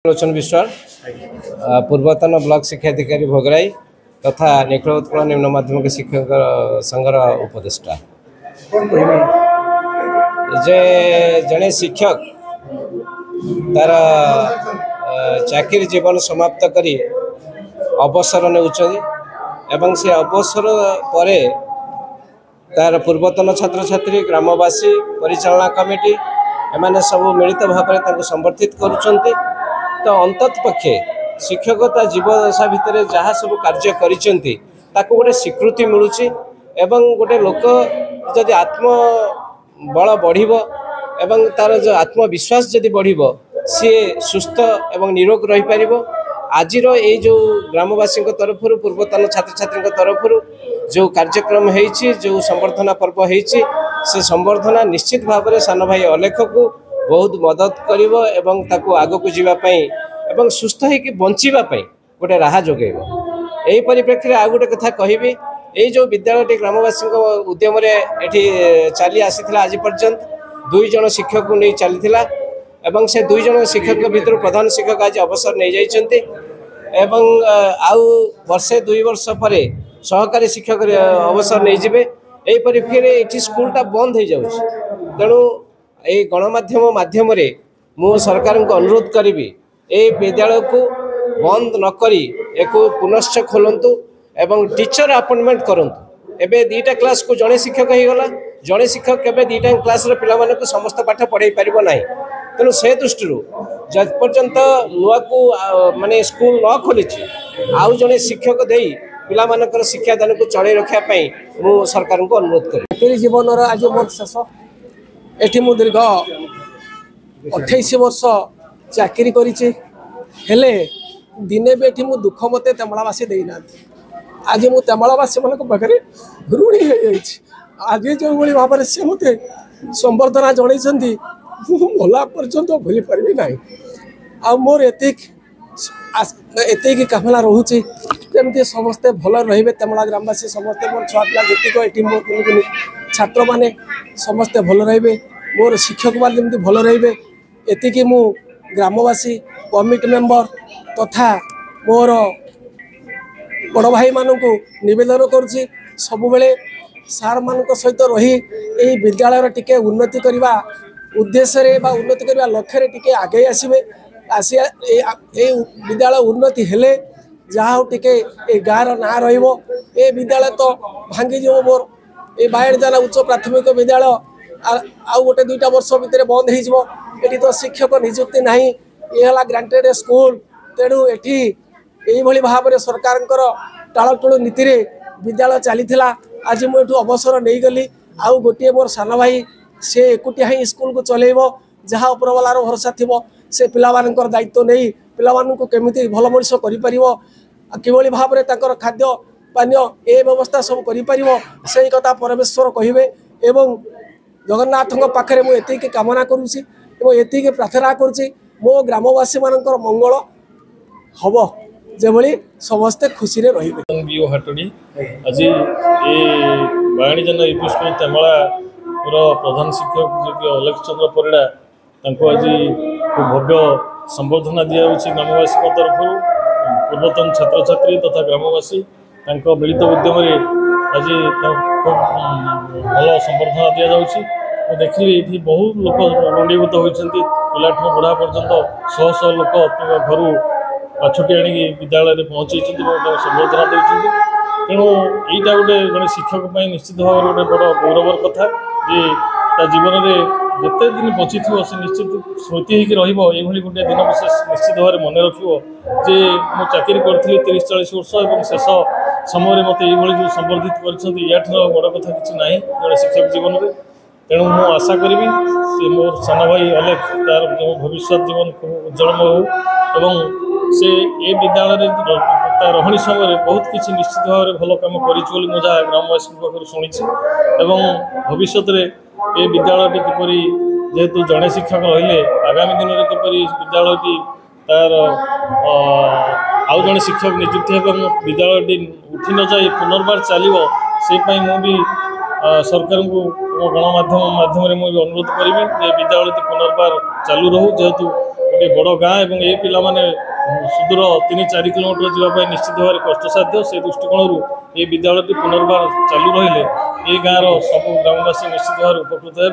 लोचन विश्वाल पूर्वतन ब्लॉक शिक्षा अधिकारी भोगराई तथा निखिल उत्कल निम्न माध्यमिक शिक्षक संघर उपदेष्टा जे जड़े शिक्षक तार चाकरी जीवन समाप्त करी अवसर नेउछन से अवसर पर तार पूर्वतन छात्र छात्री ग्रामवासी परिचालना कमिटी एमाने सब मिलित भाव में संबर्धित करुछन्ति। तो अंतत पक्षे शिक्षकता जीवदशा भितर जहाँ सब कार्य करिसेंती ताको गोटे स्वीकृति मिलूची एवं गोटे लोक जदि आत्मबल बढ़िबो एवं तार जो आत्मविश्वास जदि बढ़िबो सी सुस्थ एवं निरोग रही पारिबो। आजिर ये जो ग्रामवासी तरफ पूर्वतन छात्र छात्री तरफ जो कार्यक्रम होईची जो संबर्धना पर्व होईची से संबर्धना निश्चित भाव में सान भाई अलेख को बहुत मदद करिवो एवं ताको आगो को जीवा पई एवं सुस्थ होइकि बंचिबा पई गोटे राह जोगेबो। एही परिप्रेक्षी आ गोटे कथा कहिबी ए जो विद्यालयटी ग्रामवासी उद्यम रे एठी चली आसीथिला आज पर्यंत 2 जन शिक्षक को नहीं चलीथिला एवं से 2 जन शिक्षक भितर प्रधान शिक्षक आज अवसर नहीं जाइछन्ति एवं आउ वर्षे 2 वर्ष परे सहकारी शिक्षक अवसर नहीं जिबे। एही परिप्रेक्षी रे एठी स्कूलटा बंद हो जाउछ। तेणु ये गणमाध्यम माध्यम मु सरकार को अनुरोध करी ए विद्यालय को बंद न करी एक पुनश्च खोलतु एवं टीचर अपॉइंटमेंट करंतु। एबे 2टा क्लास को जड़े शिक्षक हो गला जड़े शिक्षक केबे 2टा क्लास रे पिला माने को समस्त पाठ पढ़ाई पारिबो नाही। तेणु से दृष्टि जब पर्यंत नुआ को माने स्कूल न खोली आउ जड़े शिक्षक देई पिला मानकर शिक्षादान को चढ़े रखा मु सरकार को अनुरोध करी। जीवन आज मोर शेष एठी मु दीर्घ 28 वर्ष चाकरी करिचे हेले दिने भी एठी मु दुख मते तेमलावासी देना आज मु तेमलावासी मन पाखे ऋणी हो आज जो भाई भाव में से मत संबर्धना जनई भला पर्यंत भूली पारि ना आ मोर एतिक कामना रोचे जमी समस्ते भल रे तेमला ग्रामवासी समस्ते मोर छुआ पिला जी मोर कुनि छात्र माने समस्ते भल रे मोर शिक्षक मान जमी भल रे एतिकी मु ग्रामवासी कमिटी मेंबर तथा मोर बड़ भाई मानक निवेदन करुच्ची सबु बेले सार मान सहित रही यही विद्यालय टिके उन्नति करने उद्देश्य उन्नति करने लक्ष्य टिके आगे आसवे विद्यालय उन्नति हेले जहाँ टिके गाँव ना रे विद्यालय तो भांगी जीव मोर ये बायरजाना उच्च प्राथमिक विद्यालय आउ गोटे 2टा वर्ष भितर बंद हो तो शिक्षक निजुक्ति ना ये ग्रांटेड स्कूल। तेणु ये भाव में सरकार टालटुल नीति विद्यालय चली आज मुझे अवसर नहीं गली आउ गोटे मोर सान भाई से एकुटिया ही स्कूल को चलेब जहाँ उपरवालार भरोसा थी से पिला दायित्व नहीं पिला केमी भल मनीष कर भाव में खाद्य पानीय ए व्यवस्था सब कर कथा परमेश्वर कहे एवं जगन्नाथ पाखे मुझे कामना करुँची एति प्रार्थना करुँची मो ग्रामवासी मान मंगल हम जेभली समस्ते खुशी रे रहिबे। हाटोड़ी आज ये बाणीजन यूपी स्कूल तेमला प्रधान शिक्षक जो कि अलेख चंद्र परिड़ा आज खूब भव्य संबर्धना दि जाऊँगी ग्रामवासी तरफ पूर्वतन छात्र छात्री तथा ग्रामवासी मिलित उद्यम आज खूब भल संबर्धना दि जाऊँगी। देखिए ये बहुत लोक रंडीभूत होती पिलाठू बुढ़ा पर्यंत शह शह लोक घर पाछुटी आनी विद्यालय में पहुँचे संबर्धना देते। तेणु यहीटा गोटे जड़े शिक्षक निश्चित भाव गोटे बड़ गौरवर कथा जे जीवन में जिते दिन बची थी से निश्चित स्मृति होगी गोटे दिन विशेष निश्चित भाव में मन रखिए जे मु चाकरी करी 30-40 वर्ष और शेष समय मत जो संबर्धित कर बड़ कथा किसी ना जड़े शिक्षक जीवन में। तेणु मु आशा करी से मोर सान भाई अलेख तार जो भविष्य जीवन उज्जवलमय हो एवं से ए विद्यालय रही समय बहुत किसी निश्चित भाव में भल कम कर जहाँ ग्रामवासी पाखर शुणी भविष्य में ये विद्यालय किपर जेहेतु जड़े शिक्षक रहिले आगामी दिन में किपर विद्यालय तार आउ जड़े शिक्षक नियुक्ति विद्यालय उठी न जाए पुनर्बार चलो से मुझे सरकार को गणमाध्यम माध्यम अनुरोध करी विद्यालय पुनर्बार चालू रहू जेहेतु गोटे बड़ गाँ और ये पिलाने सुदूर 3-4 किलोमीटर जावाई निश्चित भाव में कष्टसाध्य से दृष्टिकोण ये विद्यालय पुनर्बार चालू रही ये गाँव सब ग्रामवासी निश्चित भाव उपकृत है।